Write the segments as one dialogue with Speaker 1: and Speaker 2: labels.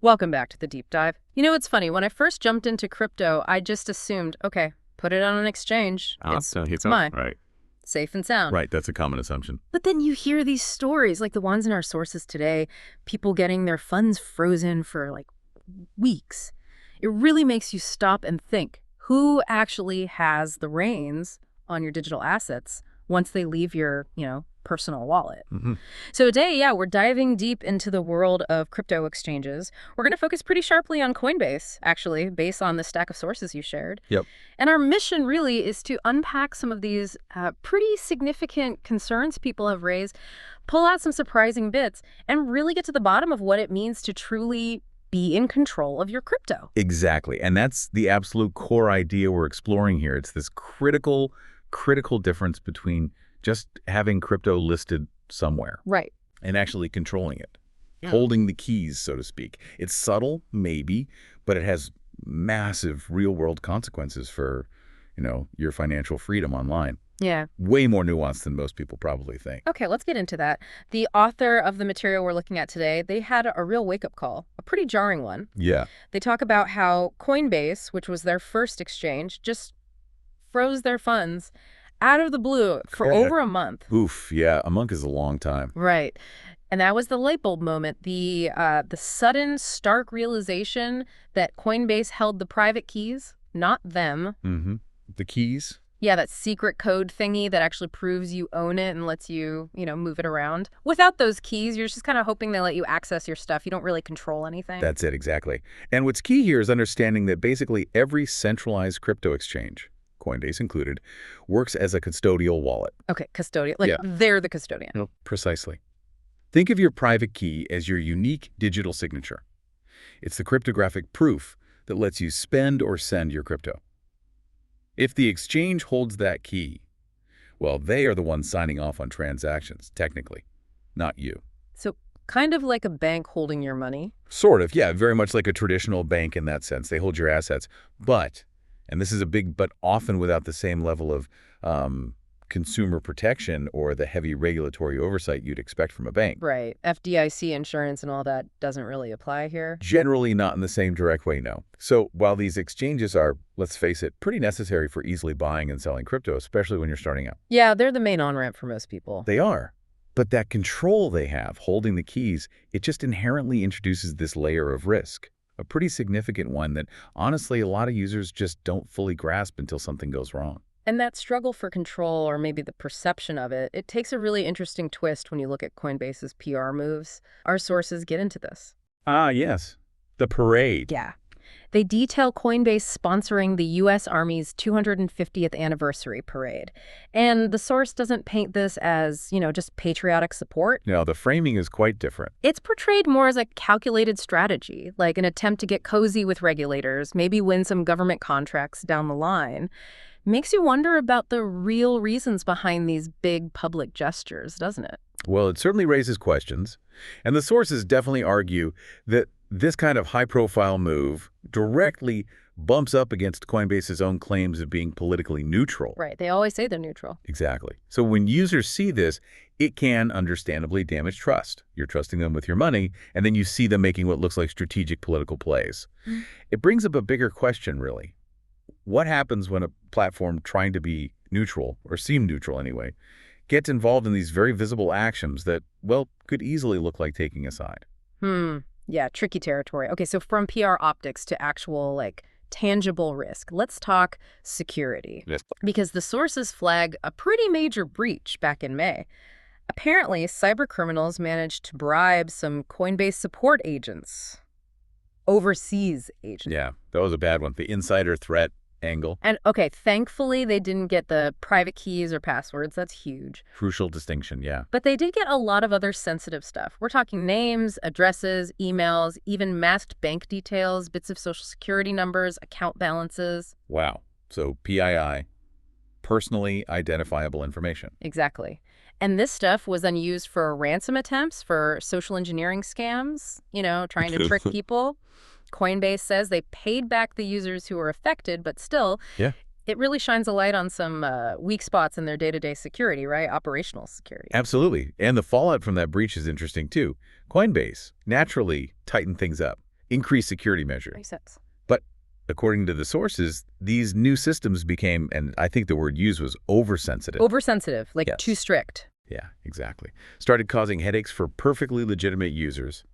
Speaker 1: Welcome back to the deep dive. You know, it's funny. When I first jumped into crypto, I just assumed, okay, put it on an exchange. It's mine.
Speaker 2: Right.
Speaker 1: Safe and sound.
Speaker 2: Right. That's a common assumption.
Speaker 1: But then you hear these stories, like the ones in our sources today, people getting their funds frozen for like weeks. It really makes you stop and think, who actually has the reins on your digital assets once they leave your, personal wallet? So today, we're diving deep into the world of crypto exchanges. We're going to focus pretty sharply on Coinbase, actually, based on the stack of sources you shared.
Speaker 2: Yep.
Speaker 1: And our mission really is to unpack some of these pretty significant concerns people have raised, pull out some surprising bits, and really get to the bottom of what it means to truly be in control of your crypto.
Speaker 2: Exactly. And that's the absolute core idea we're exploring here. It's this critical difference between just having crypto listed somewhere.
Speaker 1: Right.
Speaker 2: And actually controlling it.
Speaker 1: Yeah.
Speaker 2: Holding the keys, so to speak. It's subtle, maybe, but it has massive real-world consequences for, your financial freedom online.
Speaker 1: Yeah.
Speaker 2: Way more nuanced than most people probably think.
Speaker 1: Okay, let's get into that. The author of the material we're looking at today, they had a real wake-up call, a pretty jarring one.
Speaker 2: Yeah.
Speaker 1: They talk about how Coinbase, which was their first exchange, just froze their funds out of the blue for over a month.
Speaker 2: Oof, yeah, a month is a long time.
Speaker 1: Right. And that was the light bulb moment, the sudden, stark realization that Coinbase held the private keys, not them.
Speaker 2: Mm-hmm. The keys?
Speaker 1: Yeah, that secret code thingy that actually proves you own it and lets you, move it around. Without those keys, you're just kind of hoping they let you access your stuff. You don't really control anything.
Speaker 2: That's it, exactly. And what's key here is understanding that basically every centralized crypto exchange, Coinbase included, works as a custodial wallet.
Speaker 1: Okay, custodian. Like, they're the custodian.
Speaker 2: Precisely. Think of your private key as your unique digital signature. It's the cryptographic proof that lets you spend or send your crypto. If the exchange holds that key, well, they are the ones signing off on transactions, technically, not you.
Speaker 1: So kind of like a bank holding your money?
Speaker 2: Sort of, yeah, very much like a traditional bank in that sense. They hold your assets. But, and this is a big but, often without the same level of consumer protection or the heavy regulatory oversight you'd expect from a bank.
Speaker 1: Right. FDIC insurance and all that doesn't really apply here.
Speaker 2: Generally not in the same direct way, no. So while these exchanges are, let's face it, pretty necessary for easily buying and selling crypto, especially when you're starting out.
Speaker 1: Yeah, they're the main on-ramp for most people.
Speaker 2: They are. But that control they have, holding the keys, it just inherently introduces this layer of risk. A pretty significant one that, honestly, a lot of users just don't fully grasp until something goes wrong.
Speaker 1: And that struggle for control, or maybe the perception of it, it takes a really interesting twist when you look at Coinbase's PR moves. Our sources get into this.
Speaker 2: Ah, yes. The parade.
Speaker 1: Yeah. They detail Coinbase sponsoring the U.S. Army's 250th anniversary parade. And the source doesn't paint this as, just patriotic support.
Speaker 2: No, the framing is quite different.
Speaker 1: It's portrayed more as a calculated strategy, like an attempt to get cozy with regulators, maybe win some government contracts down the line. Makes you wonder about the real reasons behind these big public gestures, doesn't it?
Speaker 2: Well, it certainly raises questions. And the sources definitely argue that this kind of high-profile move directly bumps up against Coinbase's own claims of being politically neutral.
Speaker 1: Right. They always say they're neutral.
Speaker 2: Exactly. So when users see this, it can understandably damage trust. You're trusting them with your money, and then you see them making what looks like strategic political plays. It brings up a bigger question, really. What happens when a platform trying to be neutral, or seem neutral anyway, gets involved in these very visible actions that, well, could easily look like taking a side?
Speaker 1: Yeah, tricky territory. Okay, so from PR optics to actual, tangible risk, let's talk security.
Speaker 2: Yes.
Speaker 1: Because the sources flag a pretty major breach back in May. Apparently, cybercriminals managed to bribe some Coinbase support agents. Overseas agents.
Speaker 2: Yeah, that was a bad one. The insider threat angle.
Speaker 1: And, okay, thankfully they didn't get the private keys or passwords. That's huge.
Speaker 2: Crucial distinction, yeah.
Speaker 1: But they did get a lot of other sensitive stuff. We're talking names, addresses, emails, even masked bank details, bits of social security numbers, account balances.
Speaker 2: Wow. So PII, personally identifiable information.
Speaker 1: Exactly. And this stuff was then used for ransom attempts, for social engineering scams, trying to trick people. Coinbase says they paid back the users who were affected, but still, it really shines a light on some weak spots in their day-to-day security, right? Operational security.
Speaker 2: Absolutely. And the fallout from that breach is interesting, too. Coinbase naturally tightened things up. increased security measures.
Speaker 1: Makes sense.
Speaker 2: But according to the sources, these new systems became, and I think the word used was oversensitive.
Speaker 1: Oversensitive, like
Speaker 2: Yes.
Speaker 1: too strict.
Speaker 2: Yeah, exactly. Started causing headaches for perfectly legitimate users.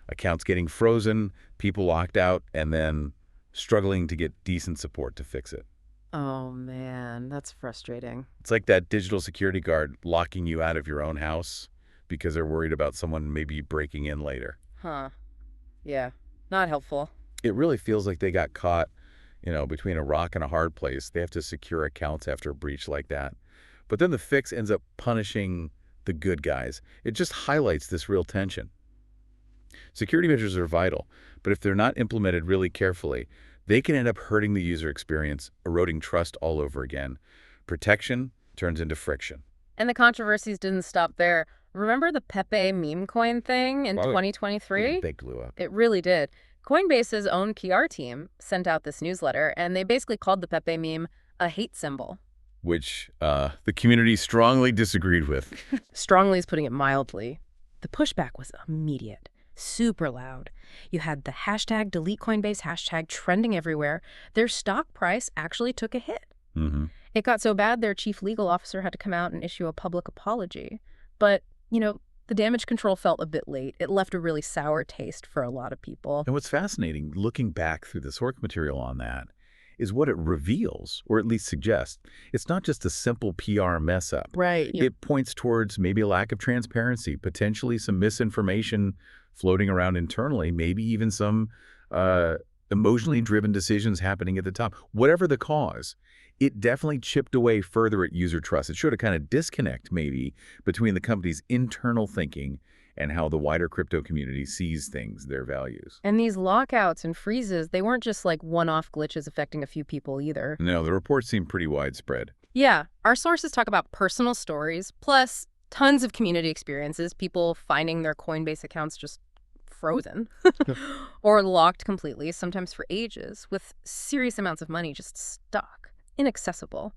Speaker 2: Accounts getting frozen, people locked out, and then struggling to get decent support to fix it.
Speaker 1: Oh, man, that's frustrating.
Speaker 2: It's like that digital security guard locking you out of your own house because they're worried about someone maybe breaking in later.
Speaker 1: Huh. Yeah, not helpful.
Speaker 2: It really feels like they got caught, between a rock and a hard place. They have to secure accounts after a breach like that. But then the fix ends up punishing the good guys. It just highlights this real tension. Security measures are vital, but if they're not implemented really carefully, they can end up hurting the user experience, eroding trust all over again. Protection turns into friction.
Speaker 1: And the controversies didn't stop there. Remember the Pepe meme coin thing in 2023?
Speaker 2: They blew up.
Speaker 1: It really did. Coinbase's own PR team sent out this newsletter, and they basically called the Pepe meme a hate symbol.
Speaker 2: Which the community strongly disagreed with.
Speaker 1: Strongly is putting it mildly. The pushback was immediate, super loud. You had the hashtag delete Coinbase hashtag trending everywhere. Their stock price actually took a hit.
Speaker 2: Mm-hmm.
Speaker 1: It got so bad their chief legal officer had to come out and issue a public apology. But, the damage control felt a bit late. It left a really sour taste for a lot of people.
Speaker 2: And what's fascinating, looking back through the source material on that, is what it reveals, or at least suggests. It's not just a simple PR mess-up.
Speaker 1: Right.
Speaker 2: It points towards maybe a lack of transparency, potentially some misinformation floating around internally, maybe even some emotionally driven decisions happening at the top. Whatever the cause, it definitely chipped away further at user trust. It showed a kind of disconnect, maybe, between the company's internal thinking and how the wider crypto community sees things, their values.
Speaker 1: And these lockouts and freezes, they weren't just like one-off glitches affecting a few people either.
Speaker 2: No, the reports seem pretty widespread.
Speaker 1: Yeah, our sources talk about personal stories, plus tons of community experiences, people finding their Coinbase accounts just frozen or locked completely, sometimes for ages, with serious amounts of money just stuck, inaccessible.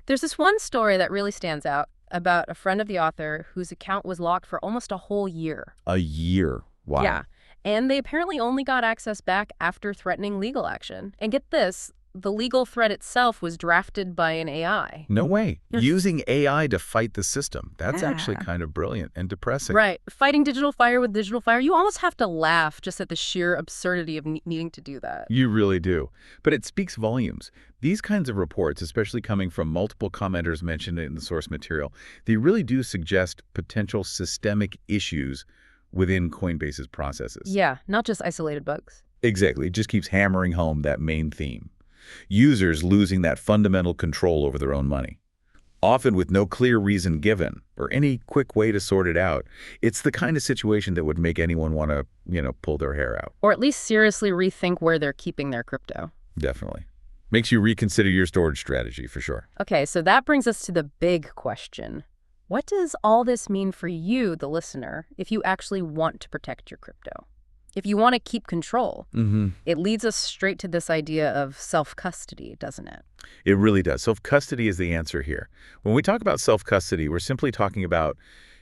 Speaker 1: There's this one story that really stands out about a friend of the author whose account was locked for almost a whole year.
Speaker 2: A year? Wow.
Speaker 1: Yeah. And they apparently only got access back after threatening legal action. And get this, the legal threat itself was drafted by an AI.
Speaker 2: No way.
Speaker 1: Yeah.
Speaker 2: Using AI to fight the system. That's
Speaker 1: Yeah.
Speaker 2: actually kind of brilliant and depressing.
Speaker 1: Right. Fighting digital fire with digital fire. You almost have to laugh just at the sheer absurdity of needing to do that.
Speaker 2: You really do. But it speaks volumes. These kinds of reports, especially coming from multiple commenters mentioned in the source material, they really do suggest potential systemic issues within Coinbase's processes.
Speaker 1: Yeah, not just isolated bugs.
Speaker 2: Exactly. It just keeps hammering home that main theme. Users losing that fundamental control over their own money, often with no clear reason given or any quick way to sort it out. It's the kind of situation that would make anyone want to, pull their hair out.
Speaker 1: Or at least seriously rethink where they're keeping their crypto.
Speaker 2: Definitely. Makes you reconsider your storage strategy for sure.
Speaker 1: Okay, so that brings us to the big question. What does all this mean for you, the listener, if you actually want to protect your crypto? If you want to keep control? It leads us straight to this idea of self-custody, doesn't it?
Speaker 2: It really does. Self-custody is the answer here. When we talk about self-custody, we're simply talking about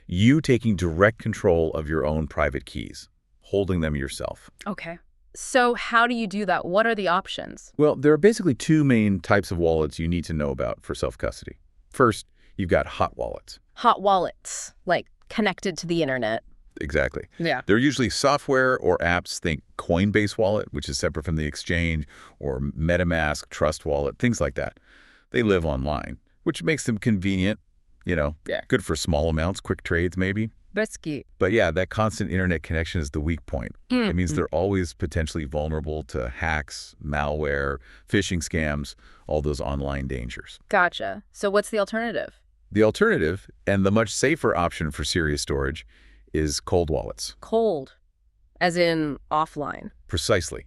Speaker 2: you taking direct control of your own private keys, holding them yourself.
Speaker 1: Okay. So how do you do that? What are the options?
Speaker 2: Well, there are basically two main types of wallets you need to know about for self-custody. First, you've got hot wallets.
Speaker 1: Hot wallets, like connected to the internet.
Speaker 2: Exactly.
Speaker 1: Yeah.
Speaker 2: They're usually software or apps. Think Coinbase wallet, which is separate from the exchange, or MetaMask, Trust wallet, things like that. They live online, which makes them convenient, good for small amounts, quick trades maybe.
Speaker 1: Risky.
Speaker 2: But yeah, that constant internet connection is the weak point. It means they're always potentially vulnerable to hacks, malware, phishing scams, all those online dangers.
Speaker 1: Gotcha. So what's the alternative?
Speaker 2: The alternative, and the much safer option for serious storage, is cold wallets.
Speaker 1: Cold, as in offline.
Speaker 2: Precisely.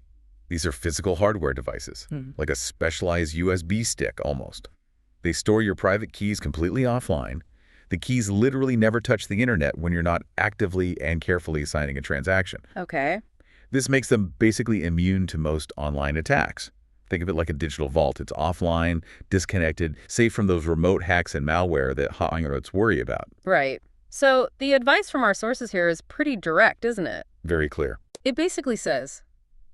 Speaker 2: These are physical hardware devices, like a specialized USB stick almost. They store your private keys completely offline. The keys literally never touch the internet when you're not actively and carefully signing a transaction.
Speaker 1: Okay.
Speaker 2: This makes them basically immune to most online attacks. Think of it like a digital vault. It's offline, disconnected, safe from those remote hacks and malware that hacker's worry about.
Speaker 1: Right. So the advice from our sources here is pretty direct, isn't it?
Speaker 2: Very clear.
Speaker 1: It basically says,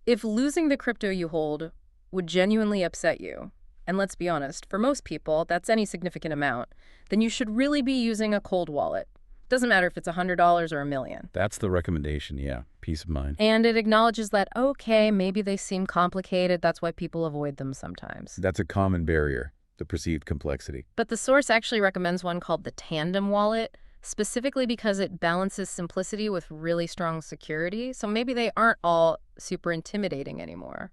Speaker 1: If losing the crypto you hold would genuinely upset you, and let's be honest, for most people, that's any significant amount, then you should really be using a cold wallet. Doesn't matter if it's $100 or $1 million.
Speaker 2: That's the recommendation, yeah. Peace of mind.
Speaker 1: And it acknowledges that, okay, maybe they seem complicated, that's why people avoid them sometimes.
Speaker 2: That's a common barrier, the perceived complexity.
Speaker 1: But the source actually recommends one called the Tandem wallet, specifically because it balances simplicity with really strong security, so maybe they aren't all super intimidating anymore.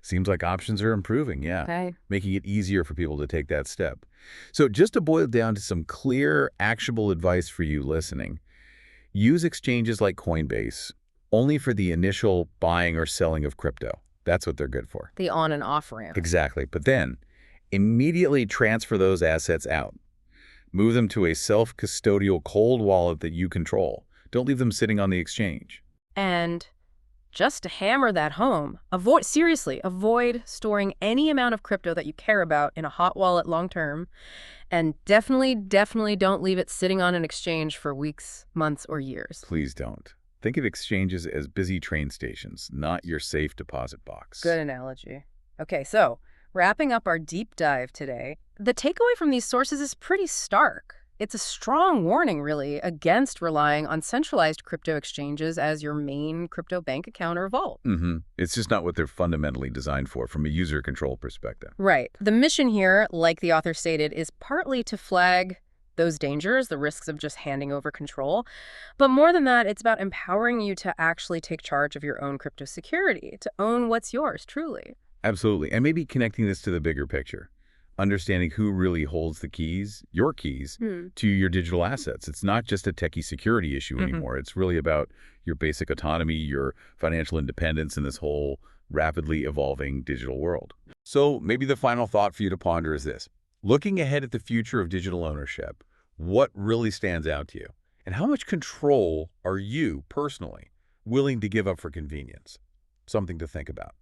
Speaker 2: Seems like options are improving, yeah.
Speaker 1: Okay.
Speaker 2: Making it easier for people to take that step. So just to boil down to some clear, actionable advice for you listening, use exchanges like Coinbase only for the initial buying or selling of crypto. That's what they're good for.
Speaker 1: The on and off ramp.
Speaker 2: Exactly. But then immediately transfer those assets out. Move them to a self-custodial cold wallet that you control. Don't leave them sitting on the exchange.
Speaker 1: And just to hammer that home, avoid storing any amount of crypto that you care about in a hot wallet long term. And definitely don't leave it sitting on an exchange for weeks, months, or years.
Speaker 2: Please don't. Think of exchanges as busy train stations, not your safe deposit box.
Speaker 1: Good analogy. Okay, so wrapping up our deep dive today, the takeaway from these sources is pretty stark. It's a strong warning, really, against relying on centralized crypto exchanges as your main crypto bank account or vault.
Speaker 2: It's just not what they're fundamentally designed for from a user control perspective.
Speaker 1: Right. The mission here, like the author stated, is partly to flag those dangers, the risks of just handing over control. But more than that, it's about empowering you to actually take charge of your own crypto security, to own what's yours, truly.
Speaker 2: Absolutely. And maybe connecting this to the bigger picture. Understanding who really holds the keys, your keys, to your digital assets. It's not just a techie security issue anymore. It's really about your basic autonomy, your financial independence in this whole rapidly evolving digital world. So maybe the final thought for you to ponder is this. Looking ahead at the future of digital ownership, what really stands out to you? And how much control are you, personally, willing to give up for convenience? Something to think about.